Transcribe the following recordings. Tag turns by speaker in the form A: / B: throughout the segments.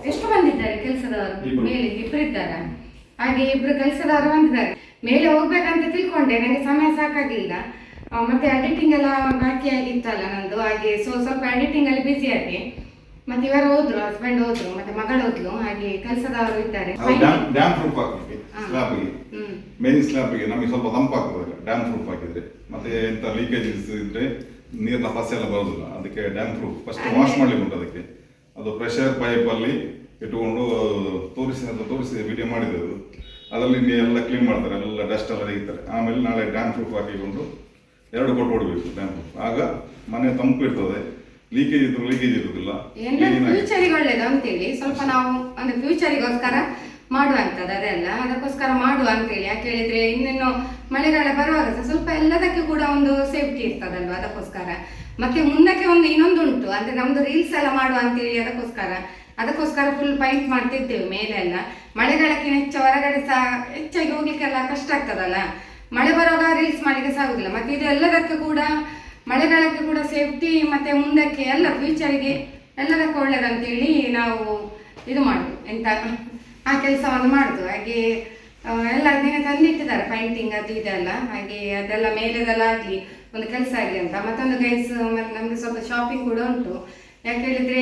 A: ಎಷ್ಟು ಬಂದಿದ್ದಾರೆ ಕೆಲಸದವರು ಮೇಲೆ ಇಬ್ಬರಿದ್ದಾರೆ. ಹಾಗೆ ಇಬ್ರು ಕೆಲಸದವರು ಬಂದಿದ್ದಾರೆ. ಮೇಲೆ ಹೋಗ್ಬೇಕಂತ ತಿಳ್ಕೊಂಡೆ, ನನಗೆ ಸಮಯ ಸಾಕಾಗಲಿಲ್ಲ. ಮತ್ತೆ ಎಡಿಟಿಂಗ್ ಎಲ್ಲ ಬಾಕಿ ಆಗಿತ್ತಲ್ಲ ನಂದು, ಹಾಗೆ ಸ್ವಲ್ಪ ಎಡಿಟಿಂಗ್ ಅಲ್ಲಿ ಬಿಸಿ ಆಗಿ. ಮತ್ತೆ ಇವರು ಹೋದ್ರು, ಹಸ್ಬೆಂಡ್ ಹೋದ್ರು, ಮತ್ತೆ ಮಗಳು ಹೋದ್ಲು. ಹಾಗೆ ಕೆಲಸದವರು ಇದ್ದಾರೆ.
B: ಡ್ಯಾಮ್ ಪ್ರೂಫ್ ಹಾಕಲಿಕ್ಕೆ ಸ್ಲ್ಯಾಬ್ಗೆ, ಮೇನ್ ಸ್ಲ್ಯಾಬ್ಗೆ ನಮಗೆ ಸ್ವಲ್ಪ ತಂಪಾಗ್ತದೆ ಡ್ಯಾಮ್ ಪ್ರೂಫ್ ಹಾಕಿದ್ರೆ. ಮತ್ತೆ ಎಂತ ಲೀಕೇಜಸ್ ಇದ್ರೆ ನೀರಿನ ಪಸೆ ಎಲ್ಲ ಬರೋದಿಲ್ಲ, ಅದಕ್ಕೆ ಡ್ಯಾಮ್ ಪ್ರೂಫ್ ಫಸ್ಟ್ ವಾಶ್ ಮಾಡ್ಲಿಕ್ಕೆ ಉಂಟು. ಅದಕ್ಕೆ ಅದು ಪ್ರೆಷರ್ ಪೈಪ್ ಅಲ್ಲಿ ಇಟ್ಟುಕೊಂಡು ತೋರಿಸಿ ವಿಡಿಯೋ ಮಾಡಿದ್ರು. ಅದರಲ್ಲಿ ಎಲ್ಲ ಕ್ಲೀನ್ ಮಾಡ್ತಾರೆ, ಎಲ್ಲ ಡಸ್ಟ್ ಎಲ್ಲ ತೆಗಿತಾರೆ. ಆಮೇಲೆ ನಾಳೆ ಡ್ಯಾಮ್ ಪ್ರೂಫ್ ಹಾಕಿಕೊಂಡು 2 ಕೋಟ್ ಹೊಡಬೇಕು ಡ್ಯಾಮ್ ಪ್ರೂಫ್. ಆಗ ಮನೆ ತಂಪು ಇರ್ತದೆ, ಲೀಕೇಜ್ ಇರುವುದಿಲ್ಲ.
A: ಫ್ಯೂಚರಿಗೆ ಒಳ್ಳೇದು ಅಂತೇಳಿ ಸ್ವಲ್ಪ ನಾವು ಅಂದ್ರೆ ಫ್ಯೂಚರಿಗೋಸ್ಕರ ಮಾಡುವಂಥದ್ದು ಅದೆಲ್ಲ, ಅದಕ್ಕೋಸ್ಕರ ಮಾಡುವ ಅಂತೇಳಿ. ಯಾಕೆ ಹೇಳಿದ್ರೆ ಇನ್ನೇನು ಮಳೆಗಾಲ ಬರುವಾಗ ಸ್ವಲ್ಪ ಎಲ್ಲದಕ್ಕೆ ಕೂಡ ಒಂದು ಸೇಫ್ಟಿ ಇರ್ತದಲ್ವ, ಅದಕ್ಕೋಸ್ಕರ. ಮತ್ತೆ ಮುಂದಕ್ಕೆ ಇನ್ನೊಂದು ಉಂಟು, ಅಂದ್ರೆ ನಮ್ದು ರೀಲ್ಸ್ ಎಲ್ಲ ಮಾಡುವ ಅಂತೇಳಿ ಅದಕ್ಕೋಸ್ಕರ ಫುಲ್ ಪೈಂಟ್ ಮಾಡ್ತಿದ್ದೇವೆ ಮೇಲೆ ಎಲ್ಲ. ಮಳೆಗಾಲಕ್ಕೆ ಹೊರಗಡೆ ಸಹ ಹೆಚ್ಚಾಗಿ ಹೋಗ್ಲಿಕ್ಕೆಲ್ಲ ಕಷ್ಟ ಆಗ್ತದಲ್ಲ, ಮಳೆ ಬರುವಾಗ ರೀಲ್ಸ್ ಮಾಡ್ಲಿಕ್ಕೆ ಸಾಗುದಿಲ್ಲ. ಮತ್ತೆ ಇದು ಎಲ್ಲದಕ್ಕೆ ಕೂಡ ಮಳೆಗಾಲಕ್ಕೆ ಕೂಡ ಸೇಫ್ಟಿ, ಮತ್ತೆ ಮುಂದಕ್ಕೆ ಎಲ್ಲ ಫ್ಯೂಚರಿಗೆ ಎಲ್ಲದಕ್ಕೆ ಒಳ್ಳೇದಂತೇಳಿ ನಾವು ಇದು ಮಾಡುದು, ಎಂತ ಆ ಕೆಲಸವನ್ನು ಮಾಡುದು. ಹಾಗೆ ಎಲ್ಲ ದಿನ ತಂದಿಟ್ಟಿದ್ದಾರೆ ಪೈಂಟಿಂಗ್ ಅದು ಇದೆಲ್ಲ. ಹಾಗೆ ಅದೆಲ್ಲ ಮೇಲೆದೆಲ್ಲ ಆಗಲಿ, ಒಂದು ಕೆಲಸ ಆಗಲಿ ಅಂತ. ಮತ್ತೊಂದು ಗೈಸ್, ನಮಗೆ ಸ್ವಲ್ಪ ಶಾಪಿಂಗ್ ಕೂಡ ಉಂಟು. ಯಾಕೆ ಹೇಳಿದ್ರೆ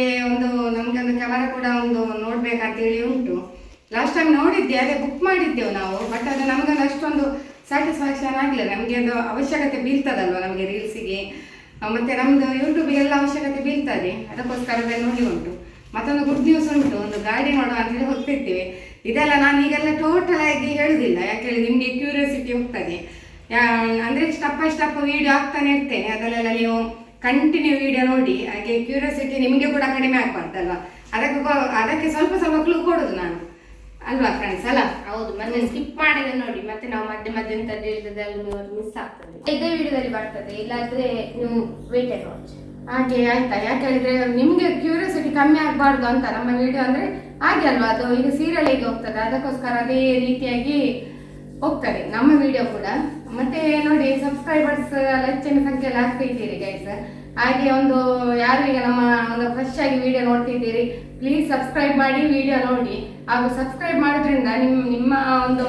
A: ನಮ್ಗೆ ಒಂದು ಕ್ಯಾಮರಾ ಕೂಡ ಒಂದು ನೋಡ್ಬೇಕಂತೇಳಿ ಉಂಟು. ಲಾಸ್ಟ್ ಟೈಮ್ ನೋಡಿದ್ದೆ, ಅದೇ ಬುಕ್ ಮಾಡಿದ್ದೆವು ನಾವು. ಬಟ್ ಅದು ನಮಗೊಂದು ಅಷ್ಟೊಂದು ಸ್ಯಾಟಿಸ್ಫ್ಯಾಕ್ಷನ್ ಆಗಲಿಲ್ಲ. ನಮಗೆ ಅದು ಅವಶ್ಯಕತೆ ಬೀಳ್ತದಲ್ವ ನಮಗೆ ರೀಲ್ಸಿಗೆ, ಮತ್ತೆ ನಮ್ದು ಯೂಟ್ಯೂಬಿಗೆಲ್ಲ ಅವಶ್ಯಕತೆ ಬೀಳ್ತದೆ. ಅದಕ್ಕೋಸ್ಕರ ನೋಡಿ ಉಂಟು. ಮತ್ತೊಂದು ಗುಡ್ ನ್ಯೂಸ್ ಉಂಟು, ಒಂದು ಗಾಡಿ ನೋಡುವ ಅಂತೇಳಿ ಹೋಗ್ತಿರ್ತೀವಿ. ಇದೆಲ್ಲ ನಾನು ಈಗೆಲ್ಲ ಟೋಟಲ್ ಆಗಿ ಹೇಳುದಿಲ್ಲ, ಯಾಕೆ ಹೇಳಿ ನಿಮಗೆ ಕ್ಯೂರಿಯಾಸಿಟಿ ಹೋಗ್ತದೆ. ಅಂದ್ರೆ ಸ್ಟೆಪ್ ಬೈ ಸ್ಟೆಪ್ ವಿಡಿಯೋ ಆಗ್ತಾನೆ ಇರ್ತೇನೆ, ಅದನ್ನೆಲ್ಲ ನೀವು ಕಂಟಿನ್ಯೂ ವಿಡಿಯೋ ನೋಡಿ. ಹಾಗೆ ಕ್ಯೂರಿಯಾಸಿಟಿ ನಿಮಗೆ ಕೂಡ ಕಡಿಮೆ ಆಗ್ಬಾರ್ದಲ್ವಾ, ಅದಕ್ಕೆ ಸ್ವಲ್ಪ ಕ್ಲೂ ಕೊಡುದು ನಾನು, ಅಲ್ವಾ ಫ್ರೆಂಡ್ಸ್? ಅಲ್ಲ
C: ಹೌದು, ಮತ್ತೆ ಸ್ಕಿಪ್ ಮಾಡಿದ್ರೆ ನೋಡಿ ಮತ್ತೆ ನಾವು ಮಧ್ಯೆ ಅಂತ ಮಿಸ್ ಆಗ್ತದೆ. ಇದೇ ವಿಡಿಯೋದಲ್ಲಿ ಬರ್ತದೆ, ಇಲ್ಲಾದ್ರೆ ನೀವು ವೇಟ್ ಅಂಡ್ ವಾಚ್.
A: ಹಾಗೆ ಆಯ್ತಾ? ಯಾಕೆ ಹೇಳಿದ್ರೆ ನಿಮ್ಗೆ ಕ್ಯೂರಿಯಾಸಿಟಿ ಕಮ್ಮಿ ಆಗ್ಬಾರ್ದು ಅಂತ ನಮ್ಮ ವಿಡಿಯೋ ಅಂದ್ರೆ ಹಾಗೆ ಅಲ್ವಾ, ಅದು ಈಗ ಸೀರಿಯಲ್ ಹೇಗೆ ಹೋಗ್ತದೆ ಅದಕ್ಕೋಸ್ಕರ ಅದೇ ರೀತಿಯಾಗಿ ಹೋಗ್ತದೆ ನಮ್ಮ ವಿಡಿಯೋ ಕೂಡ. ಮತ್ತೆ ನೋಡಿ, ಸಬ್ಸ್ಕ್ರೈಬರ್ಸ್ ಹೆಚ್ಚಿನ ಸಂಖ್ಯೆಯಲ್ಲಿ ಆಗ್ತಿದ್ದೀರಿ ಗೈಸ್. ಹಾಗೆ ಯಾರು ಈಗ ನಮ್ಮ ಒಂದು ಫ್ರೆಶ್ ಆಗಿ ವಿಡಿಯೋ ನೋಡ್ತಿದ್ದೀರಿ, ಪ್ಲೀಸ್ ಸಬ್ಸ್ಕ್ರೈಬ್ ಮಾಡಿ ವಿಡಿಯೋ ನೋಡಿ. ಹಾಗೂ ಸಬ್ಸ್ಕ್ರೈಬ್ ಮಾಡೋದ್ರಿಂದ ನಿಮ್ಮ ಒಂದು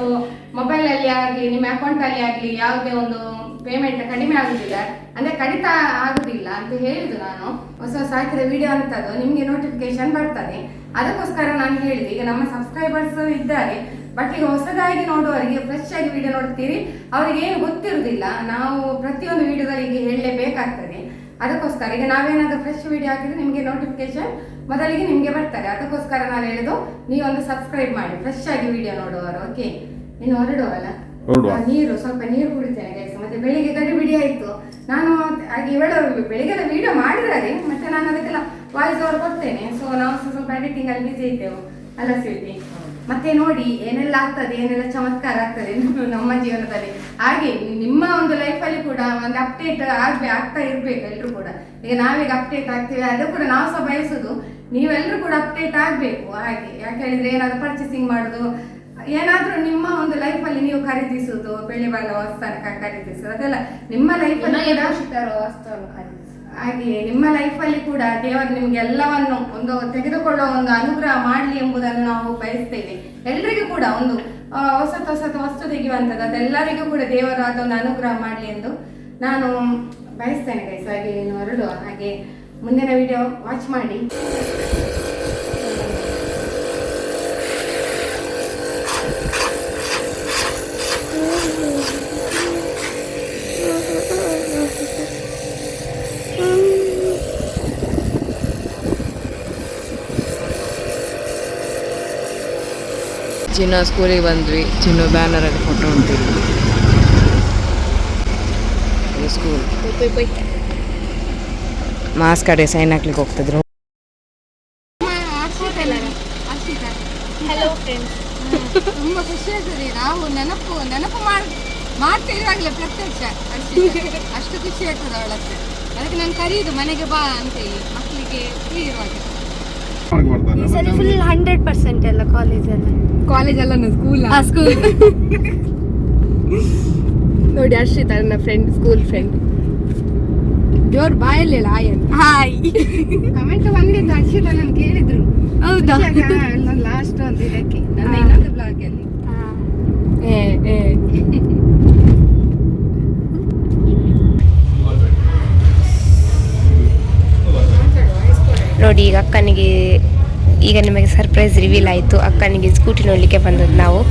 A: ಮೊಬೈಲಲ್ಲಿ ಆಗಲಿ ನಿಮ್ಮ ಅಕೌಂಟಲ್ಲಿ ಆಗಲಿ ಯಾವುದೇ ಒಂದು ಪೇಮೆಂಟ್ ಕಡಿಮೆ ಆಗುದಿಲ್ಲ, ಅಂದ್ರೆ ಕಡಿತ ಆಗುದಿಲ್ಲ ಅಂತ ಹೇಳಿದ್ದು ನಾನು. ಹೊಸ ಹಾಕಿದ ವಿಡಿಯೋ ಅಂತದ್ದು ನಿಮಗೆ ನೋಟಿಫಿಕೇಶನ್ ಬರ್ತದೆ. ಅದಕ್ಕೋಸ್ಕರ ನಾನು ಹೇಳಿದೆ, ಈಗ ನಮ್ಮ ಸಬ್ಸ್ಕ್ರೈಬರ್ಸ್ ಇದ್ದಾರೆ, ಬಟ್ ಈಗ ಹೊಸದಾಗಿ ನೋಡುವವರಿಗೆ ಫ್ರೆಶ್ ಆಗಿ ವಿಡಿಯೋ ನೋಡ್ತೀರಿ, ಅವ್ರಿಗೆ ಏನು ಗೊತ್ತಿರುವುದಿಲ್ಲ. ನಾವು ಪ್ರತಿಯೊಂದು ವಿಡಿಯೋದಲ್ಲಿ ಈಗ ಹೇಳಲೇಬೇಕಾಗ್ತದೆ. ಅದಕ್ಕೋಸ್ಕರ ಈಗ ನಾವೇನಾದ್ರೂ ಫ್ರೆಶ್ ವಿಡಿಯೋ ಹಾಕಿದ್ರೆ ನಿಮಗೆ ನೋಟಿಫಿಕೇಶನ್ ಮೊದಲಿಗೆ ನಿಮಗೆ ಬರ್ತಾರೆ. ಅದಕ್ಕೋಸ್ಕರ ನಾನು ಹೇಳೋದು, ನೀವೊಂದು ಸಬ್ಸ್ಕ್ರೈಬ್ ಮಾಡಿ ಫ್ರೆಶ್ ಆಗಿ ವಿಡಿಯೋ ನೋಡುವವರು. ಓಕೆ, ಇನ್ನು ಹೊರಡುವಲ್ಲ, ಸ್ವಲ್ಪ ನೀರು ಕುಡಿತೇನೆ ಗೈಸ್. ಮತ್ತೆ ಬೆಳಿಗ್ಗೆ ಗಡಿಬಿಡಿ ಆಯ್ತು, ನಾನು ಹಾಗೆ ಬೆಳಿಗ್ಗೆ ವಿಡಿಯೋ ಮಾಡಿದ್ದಾರೆ, ಮತ್ತೆ ನಾನು ಅದಕ್ಕೆಲ್ಲ ವಾಯ್ಸ್ ಓವರ್ ಕೊಡ್ತೇನೆ. ಸೊ ನಾವು ಸ್ವಲ್ಪ ಎಡಿಟಿಂಗ್ ಅಲ್ಲಿ ಬಿಸಿ ಇದ್ದೇವೆ ಅಲ್ಲ ಸ್ವೀಟಿ? ಮತ್ತೆ ನೋಡಿ ಏನೆಲ್ಲ ಆಗ್ತದೆ, ಏನೆಲ್ಲ ಚಮತ್ಕಾರ ಆಗ್ತದೆ ನಮ್ಮ ಜೀವನದಲ್ಲಿ. ಹಾಗೆ ನಿಮ್ಮ ಒಂದು ಲೈಫಲ್ಲಿ ಕೂಡ ಒಂದು ಅಪ್ಡೇಟ್ ಆಗ್ತಾ ಇರ್ಬೇಕು ಎಲ್ರು ಕೂಡ. ಈಗ ನಾವೀಗ ಅಪ್ಡೇಟ್ ಆಗ್ತೀವಿ, ಅದು ಕೂಡ ನಾವು ಸಹ ಬಯಸುದು ನೀವೆಲ್ಲರೂ ಕೂಡ ಅಪ್ಡೇಟ್ ಆಗ್ಬೇಕು. ಹಾಗೆ ಯಾಕೆ ಹೇಳಿದ್ರೆ ಏನಾದ್ರು ಪರ್ಚೇಸಿಂಗ್ ಮಾಡುದು, ಏನಾದ್ರೂ ನಿಮ್ಮ ಒಂದು ಲೈಫಲ್ಲಿ ನೀವು ಖರೀದಿಸುವುದು, ಬೆಳೆ ಬಾಳ ವಸ್ತುವನ್ನು ಖರೀದಿಸುದು, ಅದೆಲ್ಲ ನಿಮ್ಮ ಲೈಫಲ್ಲಿ ಹಾಗೆ ನಿಮ್ಮ ಲೈಫಲ್ಲಿ ಕೂಡ ದೇವರು ನಿಮ್ಗೆ ಎಲ್ಲವನ್ನು ಒಂದು ತೆಗೆದುಕೊಳ್ಳುವ ಒಂದು ಅನುಗ್ರಹ ಮಾಡಲಿ ಎಂಬುದನ್ನು ನಾವು ಬಯಸ್ತೇವೆ. ಎಲ್ರಿಗೂ ಕೂಡ ಒಂದು ಹೊಸ ವಸ್ತು ತೆಗೆಯುವಂಥದ್ದು, ಅದೆಲ್ಲರಿಗೂ ಕೂಡ ದೇವರು ಅದೊಂದು ಅನುಗ್ರಹ ಮಾಡಲಿ ಎಂದು ನಾನು ಬಯಸ್ತೇನೆ ಗೈಸ್. ಹಾಗೆ ಹೊರಡುವ, ಹಾಗೆ ಮುಂದಿನ ವಿಡಿಯೋ ವಾಚ್ ಮಾಡಿ.
D: ಚಿನ್ನ ಸ್ಕೂಲಿಗೆ ಬಂದ್ವಿ. ಚಿನ್ನ ಬ್ಯಾನರಲ್ಲಿ ಫೋಟೋ ಉಂಟಿಲ್ಲ, ಸ್ಕೂಲ್. ಮಾಸ್ಕ್ ಕಡೆ ಸೈನ್ ಹಾಕ್ಲಿಕ್ಕೆ ಹೋಗ್ತಿದ್ರು.
C: ಹಲೋ ಫ್ರೆಂಡ್ಸ್,
A: ತುಂಬ ಖುಷಿ ಆಗ್ತದೆ. ನಾವು ನೆನಪು ಮಾಡ್ತಿರುವಾಗಲೇ ಪ್ರತ್ಯಕ್ಷ ಅಷ್ಟು ಖುಷಿ ಆಗ್ತದೆ ಅವಳಕ್ಕೆ. ಅದಕ್ಕೆ ನಾನು ಕರೀದು ಮನೆಗೆ ಬಾ ಅಂತೇಳಿ ಮಕ್ಕಳಿಗೆ ಫ್ರೀ ಇರುವಾಗ.
C: ಈ ಸಲ ಫುಲ್ 100% ಎಲ್ಲ
D: ಕಾಲೇಜಲ್ಲ ಸ್ಕೂಲ್. ನೋಡಿ ಅರ್ಷಿತಾ ನನ್ನ ಫ್ರೆಂಡ್, ಸ್ಕೂಲ್ ಫ್ರೆಂಡ್. ಜೋರ್ ಬಾಯಲ್ಲಿ ಹಾಯ್ ಅಂತ.
C: ಹಾಯ್.
A: ಕಮೆಂಟ್ ಬಂದಿತ್ತು ಅಕ್ಷಿತ ನನ್ ಕೇಳಿದ್ರು.
C: ಹೌದಾ?
A: ಲಾಸ್ಟ್ ಒಂದು ಇದಕ್ಕೆ ನನ್ನ ಇನ್ನೊಂದು ಬ್ಲಾಗ್ ಅಲ್ಲಿ.
C: ನೋಡಿ ಈಗ ಅಕ್ಕನಿಗೆ ಈಗ ನಿಮಗೆ ಸರ್ಪ್ರೈಸ್ ರಿವೀಲ್ ಆಯಿತು. ಅಕ್ಕನಿಗೆ ಸ್ಕೂಟಿ ನೋಡಲಿಕ್ಕೆ ಬಂದದ್ದು ನಾವು.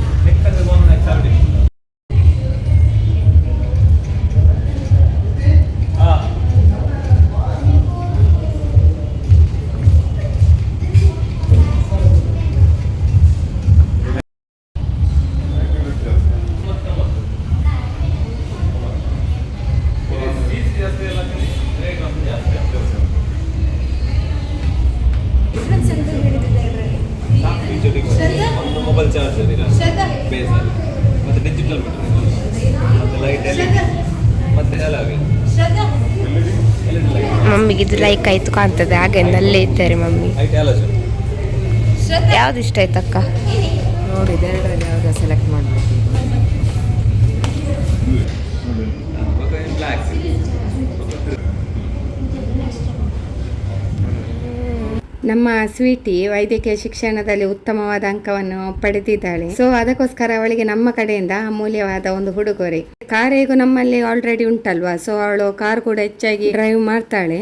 E: ಒಂದು ಮೊಬೈಲ್ ಚಾರ್ಜರ್ ಬೇಸ್ ಮತ್ತೆ ಡಿಜಿಟಲ್ ಮತ್ತೆ ಲೈಟ್ ಮತ್ತೆ ಅಲಾಗೆ
C: ಮಮ್ಮಿಗೆ ಇದು ಲೈಕ್ ಆಯ್ತು ಕಾಣ್ತದೆ, ಹಾಗೆ ಅಲ್ಲೇ ಇದ್ದಾರೆ ಮಮ್ಮಿ.
E: Light halogen.
C: ಯಾವ್ದು ಇಷ್ಟ ಆಯ್ತು ಅಕ್ಕ?
D: ನೋಡಿ ಇದೆರಡರಲ್ಲಿ ಯಾವ್ದು ಸೆಲೆಕ್ಟ್ ಮಾಡಬೇಕು.
E: ಬ್ಲ್ಯಾಕ್.
A: ನಮ್ಮ ಸ್ವೀಟಿ ವೈದ್ಯಕೀಯ ಶಿಕ್ಷಣದಲ್ಲಿ ಉತ್ತಮವಾದ ಅಂಕವನ್ನು ಪಡೆದಿದ್ದಾಳೆ. ಸೊ ಅದಕ್ಕೋಸ್ಕರ ಅವಳಿಗೆ ನಮ್ಮ ಕಡೆಯಿಂದ ಅಮೂಲ್ಯವಾದ ಒಂದು ಉಡುಗೊರೆ. ಕಾರ್ ಹೇಗೂ ನಮ್ಮಲ್ಲಿ ಆಲ್ರೆಡಿ ಉಂಟಲ್ವಾ, ಸೊ ಅವಳು ಕಾರ್ ಕೂಡ ಹೆಚ್ಚಾಗಿ ಡ್ರೈವ್ ಮಾಡ್ತಾಳೆ.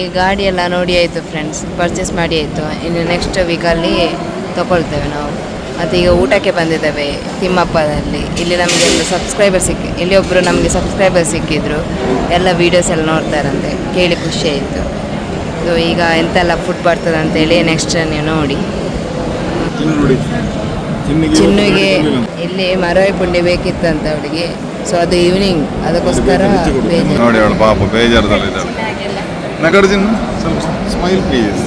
D: ಈ ಗಾಡಿ ಎಲ್ಲ ನೋಡಿ ಆಯಿತು ಫ್ರೆಂಡ್ಸ್, ಪರ್ಚೇಸ್ ಮಾಡಿ ಆಯಿತು. ಇನ್ನು ನೆಕ್ಸ್ಟ್ ವೀಕಲ್ಲಿ ತಗೊಳ್ತೇವೆ ನಾವು. ಮತ್ತು ಈಗ ಊಟಕ್ಕೆ ಬಂದಿದ್ದೇವೆ ತಿಮ್ಮಪ್ಪದಲ್ಲಿ. ಇಲ್ಲಿ ನಮಗೆ ಎಲ್ಲ ಇಲ್ಲಿ ಒಬ್ಬರು ನಮಗೆ ಸಬ್ಸ್ಕ್ರೈಬರ್ ಸಿಕ್ಕಿದ್ರು, ಎಲ್ಲ ವೀಡಿಯೋಸ್ ಎಲ್ಲ ನೋಡ್ತಾರಂತೆ, ಕೇಳಿ ಖುಷಿ ಆಯಿತು. ಸೊ ಈಗ ಎಂತೆಲ್ಲ ಫುಡ್ ಬರ್ತದೆ ಅಂತೇಳಿ ನೆಕ್ಸ್ಟ್ ನೀವು ನೋಡಿ. ಚಿನ್ನುಗೆ ಇಲ್ಲಿ ಮರವೆ ಪುಂಡಿ ಬೇಕಿತ್ತಂತ ಅವಳಿಗೆ, ಸೊ ಅದು ಈವ್ನಿಂಗ್, ಅದಕ್ಕೋಸ್ಕರ
B: ನೋಡಿ ಅವಳು ಪಾಪ ಬೇಜಾರದಲ್ಲಿದ್ದಾಳೆ. ನಗರ ಚಿನ್ನು ಸ್ವಲ್ಪ ಸ್ಮೈಲ್ ಪ್ಲೀಸ್.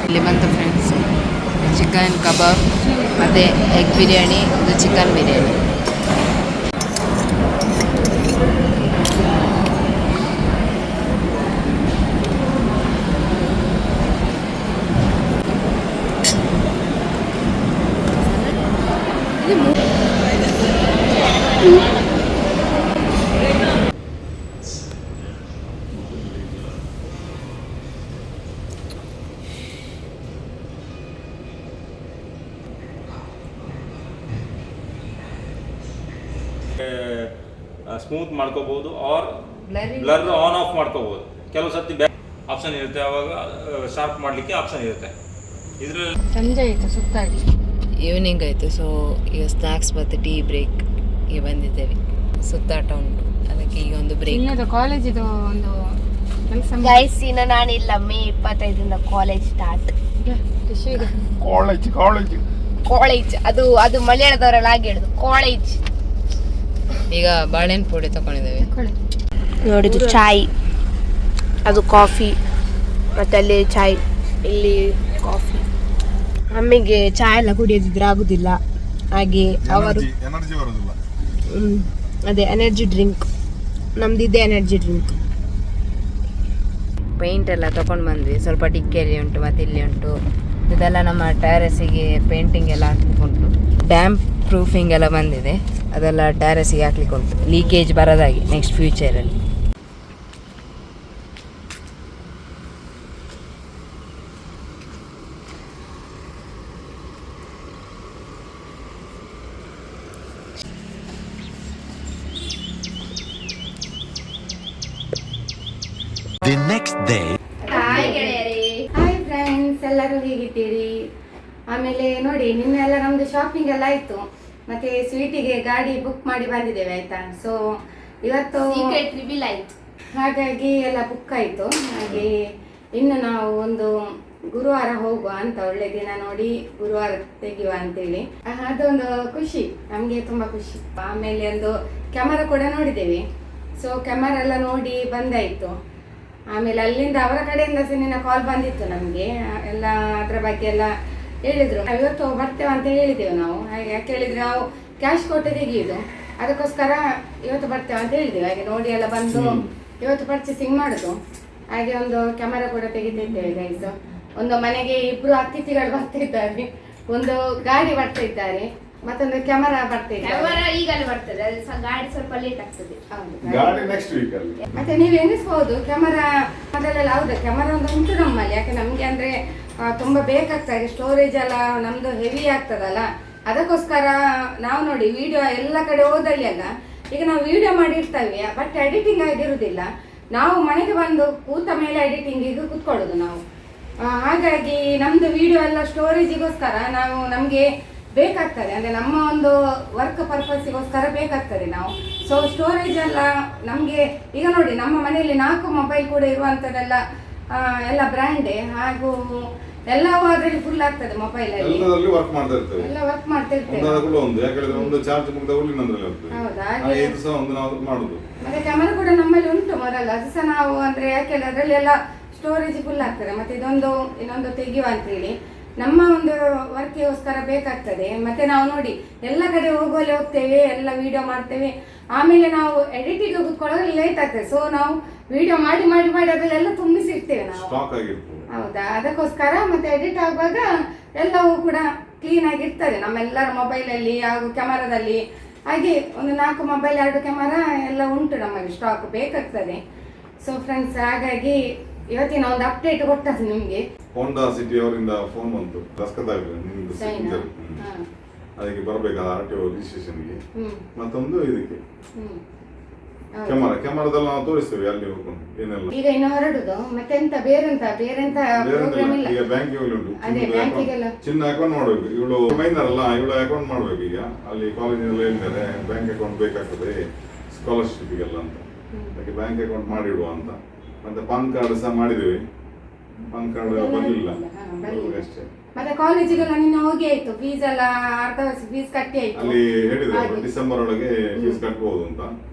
D: ಇಲ್ಲಿ ಬಂತು ಫ್ರೆಂಡ್ಸ್ ಚಿಕನ್ ಕಬಾಬ್ ಮತ್ತು ಎಗ್ ಬಿರಿಯಾನಿ, ಇದು ಚಿಕನ್ ಬಿರಿಯಾನಿ.
E: ಸ್ಮೂತ್ ಮಾಡ್ಕೋಬಹುದು ಆರ್ ಬ್ಲರ್ ಆನ್ ಆಫ್ ಮಾಡ್ಕೋಬಹುದು. ಕೆಲವು ಸರ್ತಿ ಆಪ್ಷನ್ ಇರುತ್ತೆ, ಅವಾಗ ಶಾರ್ಪ್ ಮಾಡಲಿಕ್ಕೆ ಆಪ್ಷನ್ ಇರುತ್ತೆ. ಇದ್ರಲ್ಲಿ
A: ಸಂಜೆ ಆಯಿತು, ಸುತ್ತಾಡಿ
D: ಈವ್ನಿಂಗ್ ಆಯಿತು. ಸೊ ಈಗ ಸ್ನ್ಯಾಕ್ಸ್ ಮತ್ತು ಟೀ ಬ್ರೇಕ್ಗೆ ಬಂದಿದ್ದೇವೆ. ಸುತ್ತಾಟ ಉಂಟು, ಅದಕ್ಕೆ ಈಗ ಒಂದು ಬ್ರೇಕ್.
A: ಇನ್ನೊಂದು ಕಾಲೇಜಿದು ಒಂದು ಕೆಲಸ
C: ಗೈಸ್, ಇನ್ನು ನಾನಿಲ್ಲ, ಮೇ 25ರಿಂದ ಕಾಲೇಜ್ ಸ್ಟಾರ್ಟ್. ಕಾಲೇಜ್ ಅದು ಮಲಯಾಳದವರೆಲ್ಲ ಹಾಗೆ ಹೇಳುದು ಕಾಲೇಜ್.
D: ಈಗ ಬಾಳೆಹಣ್ಣು ಪುಡಿ ತಗೊಂಡಿದ್ದೇವೆ.
C: ನೋಡಿದ್ದು ಚಾಯ್, ಅದು ಕಾಫಿ, ಮತ್ತೆ ಅಲ್ಲಿ ಚಾಯ್, ಇಲ್ಲಿ ಕಾಫಿ. ಮಮ್ಮಿಗೆ ಚಾಯ್ ಎಲ್ಲ ಕುಡಿಯೋದಿದ್ರೆ ಆಗುದಿಲ್ಲ, ಹಾಗೆ ಅವರು
B: ಎನರ್ಜಿ ಬರೋದಿಲ್ಲ.
C: ಅದೇ ಎನರ್ಜಿ ಡ್ರಿಂಕ್, ನಮ್ದು ಇದೆ ಎನರ್ಜಿ ಡ್ರಿಂಕ್.
D: ಪೇಂಟ್ ಎಲ್ಲ ತಗೊಂಡು ಬಂದ್ವಿ. ಸ್ವಲ್ಪ ಡಿಕ್ಕಿಯಲ್ಲಿ ಉಂಟು ಮತ್ತು ಇಲ್ಲಿ ಉಂಟು. ಇದೆಲ್ಲ ನಮ್ಮ ಟೆರೆಸಿಗೆ ಪೇಂಟಿಂಗ್ ಎಲ್ಲ ಹಾಕ್ಲಿಕ್ಕೆ ಉಂಟು. ಡ್ಯಾಂಪ್ ಪ್ರೂಫಿಂಗ್ ಎಲ್ಲ ಬಂದಿದೆ, ಅದೆಲ್ಲ ಟೆರೆಸಿಗೆ ಹಾಕ್ಲಿಕ್ಕೆ ಉಂಟು, ಲೀಕೇಜ್ ಬರೋದಾಗಿ ನೆಕ್ಸ್ಟ್ ಫ್ಯೂಚರಲ್ಲಿ.
F: The next day.
C: ಹಾಯ್ ಗೆಳೆಯರೇ.
A: ಹಾಯ್ ಫ್ರೆಂಡ್ಸ್, ಎಲ್ಲರೂ ಹೇಗಿದ್ದೀರಿ? ಆಮೇಲೆ ನೋಡಿ, ನಿನ್ನೆಲ್ಲ ನಮ್ದು ಶಾಪಿಂಗ್ ಎಲ್ಲ ಆಯ್ತು, ಮತ್ತೆ ಸ್ವೀಟಿಗೆ ಗಾಡಿ ಬುಕ್ ಮಾಡಿ ಬಂದಿದ್ದೇವೆ ಆಯ್ತಾ. ಸೊ ಇವತ್ತು
C: ಸೀಕ್ರೆಟ್ ರಿವೀಲ್ ಆಯ್ತು,
A: ಹಾಗಾಗಿ ಎಲ್ಲ ಬುಕ್ ಆಯ್ತು. ಹಾಗೆ ಇನ್ನು ನಾವು ಒಂದು ಗುರುವಾರ ಹೋಗುವ ಅಂತ, ಒಳ್ಳೆ ದಿನ ನೋಡಿ ಗುರುವಾರ ತೆಗೆಯುವ ಅಂತೇಳಿ. ಅದೊಂದು ಖುಷಿ, ನಮಗೆ ತುಂಬಾ ಖುಷಿ. ಆಮೇಲೆ ಒಂದು ಕ್ಯಾಮರಾ ಕೂಡ ನೋಡಿದ್ದೇವೆ. ಸೊ ಕ್ಯಾಮರಾ ಎಲ್ಲ ನೋಡಿ ಬಂದಾಯ್ತು. ಆಮೇಲೆ ಅಲ್ಲಿಂದ ಅವರ ಕಡೆಯಿಂದ ಸಹ ನಿನ್ನ ಕಾಲ್ ಬಂದಿತ್ತು ನಮಗೆ, ಎಲ್ಲ ಅದರ ಬಗ್ಗೆ ಎಲ್ಲ ಹೇಳಿದ್ರು. ಇವತ್ತು ಬರ್ತೇವೆ ಅಂತ ಹೇಳಿದ್ದೇವೆ ನಾವು. ಹಾಗೆ ಯಾಕೆ ಹೇಳಿದ್ರೆ ನಾವು ಕ್ಯಾಶ್ ಕೊಟ್ಟು ತೆಗೆಯುದು, ಅದಕ್ಕೋಸ್ಕರ ಇವತ್ತು ಬರ್ತೇವೆ ಅಂತ ಹೇಳಿದ್ದೇವೆ. ಹಾಗೆ ನೋಡಿ ಎಲ್ಲ ಬಂದು ಇವತ್ತು ಪರ್ಚೇಸಿಂಗ್ ಮಾಡುದು. ಹಾಗೆ ಒಂದು ಕ್ಯಾಮರಾ ಕೂಡ ತೆಗಿತಿದ್ದೇವೆ ಗೈಸ್. ಒಂದು ಮನೆಗೆ 2 ಅತಿಥಿಗಳು ಬರ್ತಿದ್ದಾರೆ, ಒಂದು ಗಾಡಿ ಬರ್ತಾ ಇದ್ದಾರೆ, ಮತ್ತೊಂದು ಕ್ಯಾಮರಾ ಬರ್ತಾ ಇದ್ದಾರೆ.
C: ಕ್ಯಾಮರಾ ಈಗಲೇ ಬರ್ತದೆ, ಅದು ಗಾಡಿ ಸ್ವಲ್ಪ ಲೇಟ್ ಆಗ್ತದೆ.
A: ಹೌದು,
B: ಗಾಡಿ ನೆಕ್ಸ್ಟ್ ವೀಕ್ ಅಲ್ಲಿ.
A: ಮತ್ತೆ ನೀವು ಎನಿಸ್ಬೋದು ಕ್ಯಾಮರಾ ಅದರಲ್ಲೆಲ್ಲ. ಹೌದು, ಕ್ಯಾಮರಾ ಒಂದು ಉಂಟು ನಮ್ಮಲ್ಲಿ. ಯಾಕೆ ನಮಗೆ ಅಂದ್ರೆ ತುಂಬಾ ಬೇಕಾಗ್ತದೆ, ಸ್ಟೋರೇಜ್ ಎಲ್ಲ ನಮ್ದು ಹೆವಿ ಆಗ್ತದಲ್ಲ, ಅದಕ್ಕೋಸ್ಕರ ನಾವು ನೋಡಿ ವಿಡಿಯೋ ಎಲ್ಲ ಕಡೆ ಹೋದಲ್ಲಿ ಅಲ್ಲ, ಈಗ ನಾವು ವಿಡಿಯೋ ಮಾಡಿರ್ತೇವೆ ಬಟ್ ಎಡಿಟಿಂಗ್ ಆಗಿರುವುದಿಲ್ಲ. ನಾವು ಮನೆಗೆ ಬಂದು ಕೂತ ಮೇಲೆ ಎಡಿಟಿಂಗಿಗೆ ಕೂತ್ಕೊಳ್ಳೋದು ನಾವು. ಹಾಗಾಗಿ ನಮ್ದು ವಿಡಿಯೋ ಎಲ್ಲ ಸ್ಟೋರೇಜಿಗೋಸ್ಕರ ನಮಗೆ ಬೇಕಾಗ್ತದೆ, ಅಂದರೆ ನಮ್ಮ ಒಂದು ವರ್ಕ್ ಪರ್ಪಸ್ಸಿಗೋಸ್ಕರ ಬೇಕಾಗ್ತದೆ ನಾವು. ಸೊ ಸ್ಟೋರೇಜ್ ಎಲ್ಲ ನಮಗೆ ಈಗ ನೋಡಿ ನಮ್ಮ ಮನೆಯಲ್ಲಿ 4 ಮೊಬೈಲ್ ಕೂಡ ಇರುವಂಥದ್ದೆಲ್ಲ ಎಲ್ಲ ಬ್ರ್ಯಾಂಡೇ, ಹಾಗೂ ಎಲ್ಲವೂ ಅದರಲ್ಲಿ ಫುಲ್ ಆಗ್ತದೆ ಮೊಬೈಲ್ ಅಲ್ಲಿ.
B: ಎಲ್ಲದರಲ್ಲಿ ವರ್ಕ್ ಮಾಡ್ತಾ ಇರ್ತೇವೆ,
A: ಎಲ್ಲ ವರ್ಕ್ ಮಾಡ್ತಾ ಇರ್ತೇವೆ.
B: ಒಂದಾದ ಒಂದು ಯಾಕಂದ್ರೆ ಒಂದು ಚಾರ್ಜ್ ಮುಗಿದ ಕೂಡ ಇನ್ನೊಂದ್ರಲ್ಲಿ ಹೋಗ್ತದೆ.
A: ಹೌದಾ?
B: ಹಾಗೆ ಇದು ಸಹ ಒಂದು ನಾವು ಮಾಡುದು.
A: ಮತ್ತೆ ಕ್ಯಾಮರಾ ಕೂಡ ನಮ್ಮಲ್ಲಿ ಉಂಟು ಮೊದಲು, ಅದು ಸಹ ನಾವು ಅಂದ್ರೆ ಯಾಕೆಂದ್ರೆ ಅದರಲ್ಲಿ ಎಲ್ಲ ಸ್ಟೋರೇಜ್ ಫುಲ್ ಆಗ್ತದೆ. ಮತ್ತೆ ಇನ್ನೊಂದು ತೆಗೆಯುವ ಅಂತೇಳಿ ನಮ್ಮ ಒಂದು ವರ್ಕಿಗೋಸ್ಕರ ಬೇಕಾಗ್ತದೆ. ಮತ್ತೆ ನಾವು ನೋಡಿ ಎಲ್ಲ ಕಡೆ ಹೋಗುವಲ್ಲಿ ಹೋಗ್ತೇವೆ, ಎಲ್ಲ ವಿಡಿಯೋ ಮಾಡ್ತೇವೆ, ಆಮೇಲೆ ನಾವು ಎಡಿಟಿಂಗ್ ಕೂತ್ಕೊಳ್ಳೋದು ಲೇಟ್ ಆಗ್ತದೆ. ಸೊ ನಾವು ವಿಡಿಯೋ ಮಾಡಿ ಮಾಡಿ ಮಾಡಿ ಅದರಲ್ಲೆಲ್ಲ ತುಂಬಿಸಿರ್ತೇವೆ ನಾವು,
B: ಸ್ಟಾಕ್ ಆಗಿರ್ತದೆ.
A: ಹೌದಾ? ಅದಕ್ಕೋಸ್ಕರ ಮತ್ತೆ ಎಡಿಟ್ ಆಗುವಾಗ ಎಲ್ಲವೂ ಕೂಡ ಕ್ಲೀನ್ ಆಗಿರ್ತದೆ ನಮ್ಮೆಲ್ಲರ ಮೊಬೈಲಲ್ಲಿ ಹಾಗೂ ಕ್ಯಾಮರಾದಲ್ಲಿ. ಹಾಗೆ ಒಂದು 4 ಮೊಬೈಲ್ 2 ಕ್ಯಾಮರಾ ಎಲ್ಲ ಉಂಟು ನಮ್ಮಲ್ಲಿ, ಸ್ಟಾಕ್ ಬೇಕಾಗ್ತದೆ. ಸೊ ಫ್ರೆಂಡ್ಸ್, ಹಾಗಾಗಿ ಇವತ್ತಿನ ಒಂದು ಅಪ್ಡೇಟ್ ಕೊಟ್ಟದ್ದು ನಿಮಗೆ.
B: ಹೋಂಡಾ ಸಿಟಿ ಅವರಿಂದ ಫೋನ್ ಬಂತು, ದಸ್ಕತ್ತಾಗಲಿಲ್ಲ ನಿಮ್ದು ಸಿಗ್ನೇಚರ್, ಅದಕ್ಕೆ ಬರಬೇಕಾದ RTO ರಿಜಿಸ್ಟ್ರೇಷನ್ಗೆ. ಮತ್ತೊಂದು ಇದಕ್ಕೆ ಕ್ಯಾಮರಾದೆಲ್ಲ ನಾವು ತೋರಿಸ್ತೇವೆ ಅಲ್ಲಿ ಹೋಗ್ಕೊಂಡು ಏನೆಲ್ಲ.
A: ಈಗ ಇನ್ನು ಹೊರಡುದು ಮತ್ತೆ ಎಂತ ಬೇರೆಂತ ಪ್ರೋಗ್ರಾಮ್ ಇಲ್ಲ.
B: ಈಗ ಬ್ಯಾಂಕಿಗೆ ಹೋಗಿ ಉಂಟು,
A: ಅದೇ ಬ್ಯಾಂಕಿಗೆಲ್ಲ
B: ಚಿನ್ನ ಅಕೌಂಟ್ ಮಾಡ್ಬೇಕು. ಇವಳು ಮೈನರ್ ಅಲ್ಲ, ಇವಳು ಅಕೌಂಟ್ ಮಾಡ್ಬೇಕು. ಈಗ ಅಲ್ಲಿ ಕಾಲೇಜಿನಲ್ಲಿ ಹೇಳಿದ್ದಾರೆ ಬ್ಯಾಂಕ್ ಅಕೌಂಟ್ ಬೇಕಾಗ್ತದೆ ಸ್ಕಾಲರ್ಶಿಪ್ಗೆಲ್ಲ ಅಂತ, ಅದಕ್ಕೆ ಬ್ಯಾಂಕ್ ಅಕೌಂಟ್ ಮಾಡಿಡುವ ಅಂತ. ಮತ್ತೆ ಪಾನ್ ಕಾರ್ಡ್ ಸಹ ಮಾಡಿದ್ದೇವೆ, ಪಾನ್ ಕಾರ್ಡ್ ಬರಲಿಲ್ಲ ಅಷ್ಟೇ.
A: ಮತ್ತೆ ಕಾಲೇಜಿಗೆಲ್ಲ ನಿನ್ನೆ ಹೋಗಿ ಆಯ್ತು, ಫೀಸ್ ಎಲ್ಲ ಅರ್ಧ ವರ್ಷ ಫೀಸ್ ಕಟ್ಟಿ ಆಯ್ತು.
B: ಅಲ್ಲಿ ಹೇಳಿದ್ರು ಡಿಸೆಂಬರ್ ಒಳಗೆ ಫೀಸ್ ಕಟ್ಬಹುದು ಅಂತ.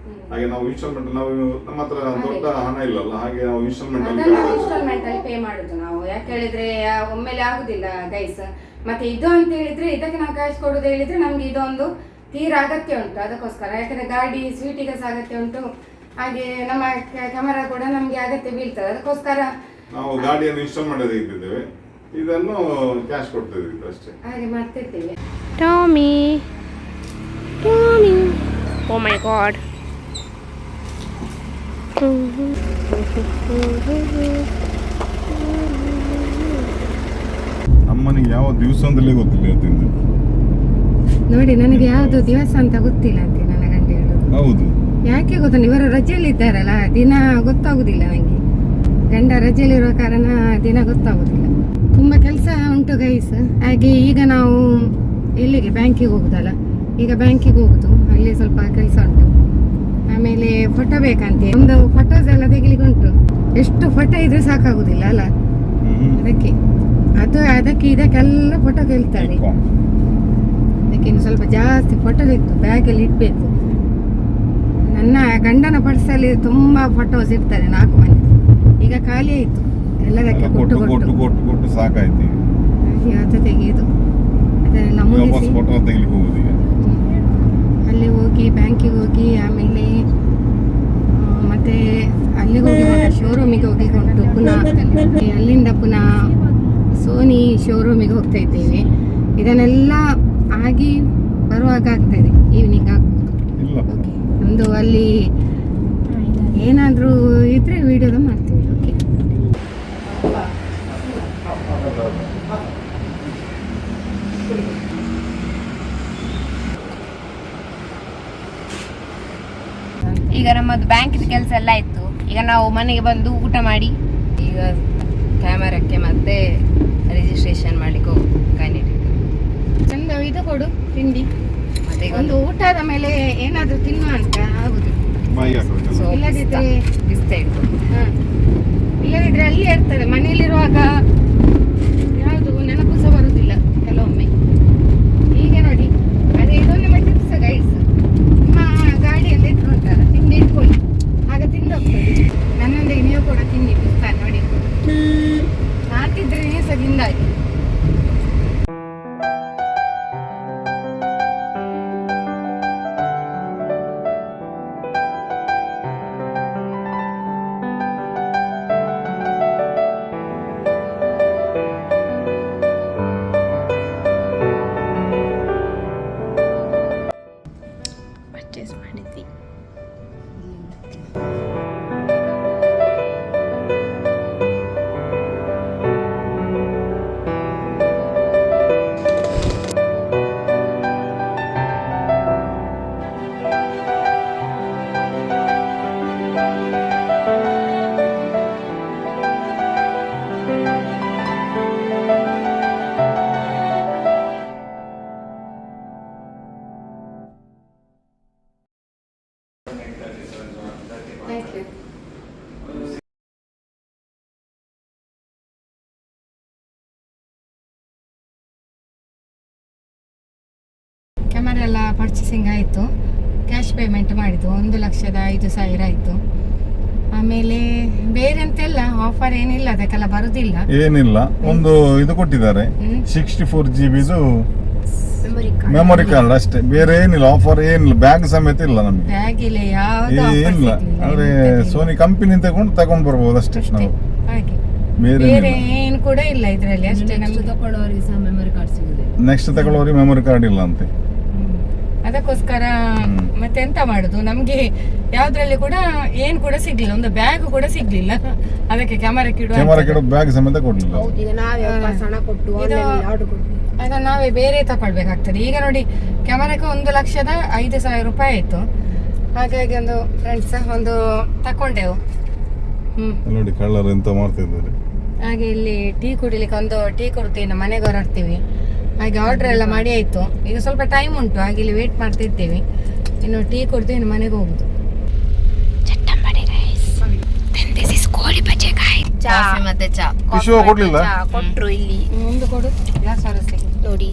B: ಹಾಗೆ ನಾವು ಇನ್ಸ್ಟಾಲ್ಮೆಂಟ್, ನಾವು ನಮ್ಮ ಹತ್ರ ದೊಡ್ಡ ಹಣ ಇಲ್ಲಲ್ಲ, ಹಾಗೆ ನಾವು ಇನ್ಸ್ಟಾಲ್ಮೆಂಟ್
A: ಅಲ್ಲಿ ಪೇ ಮಾಡುದು ನಾವು. ಯಾಕೆ ಹೇಳಿದ್ರೆ ಒಮ್ಮೆಲೆ ಆಗುದಿಲ್ಲ ಗೈಸ್. ಮತ್ತೆ ಇದು ಅಂತ ಹೇಳಿದ್ರೆ ಇದಕ್ಕೆ ನಾವು ಕ್ಯಾಶ್ ಕೊಡುದು ಹೇಳಿದ್ರೆ ನಮ್ಗೆ ಇದೊಂದು ತೀರಾ ಅಗತ್ಯ ಉಂಟು, ಅದಕ್ಕೋಸ್ಕರ. ಯಾಕಂದ್ರೆ ಗಾಡಿ ಸ್ವೀಟಿಗೆ ಸಹ ಅಗತ್ಯ ಉಂಟು, ಹಾಗೆ ನಮ್ಮ ಕ್ಯಾಮರಾ ಕೂಡ ನಮ್ಗೆ ಅಗತ್ಯ ಬೀಳ್ತದೆ, ಅದಕ್ಕೋಸ್ಕರ
B: ನಾವು ಗಾಡಿಯನ್ನು ಇನ್ಸ್ಟಾಲ್ ಮಾಡದೇ ಇದ್ದೇವೆ, ಇದನ್ನು ಕ್ಯಾಶ್ ಕೊಡ್ತೇವೆ ಅಷ್ಟೇ.
A: ಹಾಗೆ ಮಾಡ್ತಿರ್ತೀವಿ.
C: Tommy, oh my god.
B: ಅಮ್ಮನಿಗೆ ಯಾವ ದಿವಸ ಅಂತಲೇ ಗೊತ್ತಿಲ್ಲ ಇವತ್ತಿಂದ.
A: ನೋಡಿ, ನನಗೆ ಯಾವ್ದು ದಿವಸ ಅಂತ ಗೊತ್ತಿಲ್ಲ ಅಂತ ನನ್ನ ಗಂಟೆ ಹೇಳುದು.
B: ಹೌದು,
A: ಯಾಕೆ ಗೊತ್ತಾ, ಇವರು ರಜೆಯಲ್ಲಿ ಇದ್ದಾರಲ್ಲ, ದಿನ ಗೊತ್ತಾಗುದಿಲ್ಲ ನನಗೆ. ಗಂಡ ರಜೆಯಲ್ಲಿರುವ ಕಾರಣ ದಿನ ಗೊತ್ತಾಗುದಿಲ್ಲ. ತುಂಬಾ ಕೆಲಸ ಉಂಟು ಗೈಸ್. ಹಾಗೆ ಈಗ ನಾವು ಎಲ್ಲಿಗೆ, ಬ್ಯಾಂಕಿಗೆ ಹೋಗುದಲ್ಲ, ಈಗ ಬ್ಯಾಂಕಿಗೆ ಹೋಗುದು. ಅಲ್ಲಿ ಸ್ವಲ್ಪ ಕೆಲಸ ಉಂಟು. ಆಮೇಲೆ ಫೋಟೋ ಬೇಕಂತೆ, ಒಂದು ಫೋಟೋಸ್ ಎಲ್ಲ ತೆಗಿಲಿಕ್ಕೆ ಉಂಟು. ಎಷ್ಟು ಫೋಟೋ ಇದ್ರೆ ಸಾಕಾಗುದಿಲ್ಲ ಅಲ್ಲ, ಅದಕ್ಕೆ ಇದಕ್ಕೆಲ್ಲ ಫೋಟೋ ಕೇಳ್ತಾರೆ. ಅದಕ್ಕೆ ಇನ್ನು ಸ್ವಲ್ಪ ಜಾಸ್ತಿ ಫೋಟೋ ತೆಗೆದು ಬ್ಯಾಗಲ್ಲಿ ಇಡ್ಬೇಕು. ನನ್ನ ಗಂಡನ ಪರ್ಸಲ್ಲಿ ತುಂಬಾ ಫೋಟೋಸ್ ಇರ್ತಾರೆ, 4 ಮಂದಿ. ಈಗ ಖಾಲಿ ಆಯ್ತು, ಎಲ್ಲದಕ್ಕೆ
B: ಕೊಟ್ಟು ಸಾಕಾಯ್ತು.
A: ಅದು ತೆಗೆಯುದು ಅದನ್ನೆಲ್ಲ ಮುಗಿಸಿ ಅಲ್ಲಿ ಹೋಗಿ ಬ್ಯಾಂಕಿಗೆ ಹೋಗಿ, ಆಮೇಲೆ ಮತ್ತೆ ಅಲ್ಲಿಗೆ ಹೋಗಿ ಶೋರೂಮಿಗೆ ಹೋಗಿಕೊಂಡು ಪುನಃ ಅಲ್ಲಿಂದ ಪುನಃ ಸೋನಿ ಶೋರೂಮಿಗೆ ಹೋಗ್ತಾ ಇದ್ದೇವೆ. ಇದನ್ನೆಲ್ಲ ಆಗಿ ಬರುವಾಗ ಆಗ್ತದೆ, ಈವ್ನಿಂಗ್ ಆಗ್ಬೋದು. ಓಕೆ, ಒಂದು ಅಲ್ಲಿ ಏನಾದರೂ ಇದ್ರೆ ವಿಡಿಯೋದ ಮಾಡ್ತೀವಿ. ಓಕೆ,
C: ಈಗ ನಮ್ಮದು ಬ್ಯಾಂಕಿನ ಕೆಲಸ ಎಲ್ಲ ಆಯ್ತು. ಈಗ ನಾವು ಮನೆಗೆ ಬಂದು ಊಟ ಮಾಡಿ
D: ಈಗ ಕ್ಯಾಮರಕ್ಕೆ ಮತ್ತೆ ರಿಜಿಸ್ಟ್ರೇಷನ್ ಮಾಡ್ಲಿಕ್ಕೆ ಕ್ಯಾಂಡಿಡೇಟ್
A: ಚಂದ ಇದು ಕೊಡು ತಿಂಡಿ.
D: ಮತ್ತೆ
A: ಒಂದು ಊಟ ಆದ ಮೇಲೆ ಏನಾದರೂ ತಿನ್ನುವ ಅಂತ ಆಗುದು. ಇಲ್ಲದಿದ್ರೆ
D: ಬಿಸ್ಕೆಟ್
A: ಇಲ್ಲದಿದ್ರೆ ಅಲ್ಲಿ ಇರ್ತದೆ. ಮನೆಯಲ್ಲಿರುವಾಗ ಯಾವುದು ನೆನಪು ಸಹ ಬರುದಿಲ್ಲ ಕೆಲವೊಮ್ಮೆ. ಈಗ ನೋಡಿ, ಅದೇ ಇದೊಂದು ಟಿಪ್ಸ್ ಗೈಸ್, ನಿಮ್ಮ ಗಾಡಿಯಲ್ಲಿ ಇಟ್ಟು ಉಂಟಲ್ಲ, ತಿಂಡಿ ಇಟ್ಕೊಳ್ಳಿ, ಆಗ ತಿಂದು ಹೋಗ್ತದೆ. ನನ್ನೊಂದಿಗೆ ನೀವು ಕೂಡ ತಿನ್ನಿ, ಬಿಸ್ತಾನೆ ನೋಡಿ, ಹಾಕಿದ್ರೆ ನೀವು ಸಹ ತಿಂದಾಗಿ. ಕ್ಯಾಮ್ರಾ ಎಲ್ಲ ಪರ್ಚೇಸಿಂಗ್ ಆಯಿತು, ಕ್ಯಾಶ್ ಪೇಮೆಂಟ್ ಮಾಡಿದ್ದು 1,05,000 ಆಯಿತು. ಆಮೇಲೆ ಬೇರೆ ಅಂತೆಲ್ಲ ಆಫರ್ ಏನಿಲ್ಲ, ಅದಕ್ಕೆಲ್ಲ ಬರುದಿಲ್ಲ.
B: ಏನಿಲ್ಲ, ಒಂದು ಇದು ಕೊಟ್ಟಿದ್ದಾರೆ 64 GB ಮೆಮೊರಿ ಕಾರ್ಡ್ ಅಷ್ಟೇ, ಬೇರೆ ಏನಿಲ್ಲ, ಆಫರ್ ಏನಿಲ್ಲ. ಬ್ಯಾಗ್ ಸಮೇತ ಇಲ್ಲ ನಮ್ಗೆ,
A: ಬ್ಯಾಗ್ ಇಲ್ಲ, ಯಾವ್ದು
B: ಏನಿಲ್ಲ. ಅಂದ್ರೆ ಸೋನಿ ಕಂಪನಿ ತಗೊಂಡು ಬರ್ಬೋದು ಅಷ್ಟೇ ನಾವು,
A: ಹಾಗೆ
B: ಬೇರೆ
A: ಬೇರೆ ಏನು ಕೂಡ ಇಲ್ಲ ಇದರಲ್ಲಿ. ಅಷ್ಟೇ ನಮ್ಗೆ
D: ತಗೊಳ್ಳೋರಿಗೆ ಸಹ ಮೆಮೊರಿ ಕಾರ್ಡ್ ಸಿಗುದಿಲ್ಲ.
B: ನೆಕ್ಸ್ಟ್ ತಗೊಳ್ಳೋರಿಗೆ ಮೆಮೊರಿ ಕಾರ್ಡ್ ಇಲ್ಲ ಅಂತೆ.
A: ಅದಕ್ಕೋಸ್ಕರ ಮತ್ತೆ ಎಂತ ಮಾಡುದು, ನಮ್ಗೆ ಯಾವ್ದ್ರಲ್ಲಿ ಕೂಡ ಏನ್ ಕೂಡ ಸಿಗ್ಲಿಲ್ಲ, ಒಂದು ಬ್ಯಾಗ್ ಕೂಡ ಸಿಗ್ಲಿಲ್ಲ. ಅದಕ್ಕೆ ಕ್ಯಾಮರಾ
B: ಕಿಡುವ ಬ್ಯಾಗ್ ಸಮೇತ ಕೊಡ್ಲಿಲ್ಲ.
A: ಅದನ್ನ ನಾವೇ ಬೇರೆ ತಕೊಳ್ಬೇಕಾಗ್ತದೆ. ಈಗ ನೋಡಿ ಕ್ಯಾಮರಾಕ್ಕೆ 1,05,000 ರೂಪಾಯಿ ಆಯ್ತು. ಹಾಗಾಗಿ ಒಂದು ಫ್ರೆಂಡ್ಸ್ ಒಂದು ತಕೊಂಡೆವು.
B: ನೋಡಿ ಕಳ್ಳರು ಎಂತ ಮಾಡ್ತಿದ್ದಾರೆ.
A: ಹಾಗೆ ಇಲ್ಲಿ ಟೀ ಕುಡಿಲಿಕ್ಕೆ ಒಂದು ಟೀ ಕೊಡ್ತೀನಿ, ಮನೆಗೆ ಹೊರಡ್ತೀವಿ. ಹಾಗೆ ಆರ್ಡರ್ ಎಲ್ಲ ಮಾಡಿ ಆಯ್ತು. ಈಗ ಸ್ವಲ್ಪ ಟೈಮ್ ಉಂಟು, ಹಾಗೆ ಇಲ್ಲಿ ವೇಟ್ ಮಾಡ್ತಿದ್ದೇವೆ. ಇನ್ನು ಟೀ ಕುಡ್ದು ಇನ್ನು ಮನೆಗೆ ಹೋಗುದು.
D: ಕಾಫಿ ಮತ್ತೆ ಚಾ
B: ಕೊಡ್ಲಿಲ್ಲ,
C: ಕೊಟ್ರು ಇಲ್ಲಿ
A: ಒಂದು ಕೊಡು ಗ್ಲಾಸ್ ಅರಸಿಗೆ.
C: ನೋಡಿ,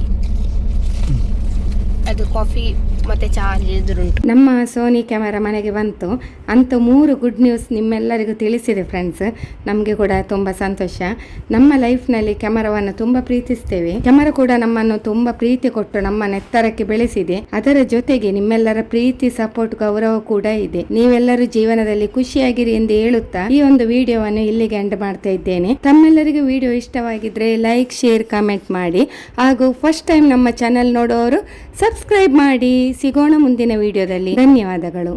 C: ಅದು ಕಾಫಿ ಮತ್ತೆ ಚಾ ಅಲ್ಲಿ ಎದುರುಂಟು.
A: ನಮ್ಮ ಸೋನಿ ಕ್ಯಾಮರಾ ಮನೆಗೆ ಬಂತು. ಅಂತೂ 3 ಗುಡ್ ನ್ಯೂಸ್ ನಿಮ್ಮೆಲ್ಲರಿಗೂ ತಿಳಿಸಿದೆ ಫ್ರೆಂಡ್ಸ್. ನಮಗೆ ಕೂಡ ತುಂಬ ಸಂತೋಷ. ನಮ್ಮ ಲೈಫ್ನಲ್ಲಿ ಕ್ಯಾಮರಾವನ್ನು ತುಂಬ ಪ್ರೀತಿಸ್ತೇವೆ. ಕ್ಯಾಮರಾ ಕೂಡ ನಮ್ಮನ್ನು ತುಂಬ ಪ್ರೀತಿ ಕೊಟ್ಟು ನಮ್ಮನ್ನು ಎತ್ತರಕ್ಕೆ ಬೆಳೆಸಿದೆ. ಅದರ ಜೊತೆಗೆ ನಿಮ್ಮೆಲ್ಲರ ಪ್ರೀತಿ, ಸಪೋರ್ಟ್, ಗೌರವ ಕೂಡ ಇದೆ. ನೀವೆಲ್ಲರೂ ಜೀವನದಲ್ಲಿ ಖುಷಿಯಾಗಿರಿ ಎಂದು ಹೇಳುತ್ತಾ ಈ ಒಂದು ವಿಡಿಯೋವನ್ನು ಇಲ್ಲಿಗೆ ಎಂಡ್ ಮಾಡ್ತಾ ಇದ್ದೇನೆ. ತಮ್ಮೆಲ್ಲರಿಗೂ ವಿಡಿಯೋ ಇಷ್ಟವಾಗಿದ್ರೆ ಲೈಕ್, ಶೇರ್, ಕಾಮೆಂಟ್ ಮಾಡಿ. ಹಾಗೂ ಫಸ್ಟ್ ಟೈಮ್ ನಮ್ಮ ಚಾನೆಲ್ ನೋಡೋರು ಸಬ್ಸ್ಕ್ರೈಬ್ ಮಾಡಿ. ಸಿಗೋಣ ಮುಂದಿನ ವಿಡಿಯೋದಲ್ಲಿ. ಧನ್ಯವಾದಗಳು.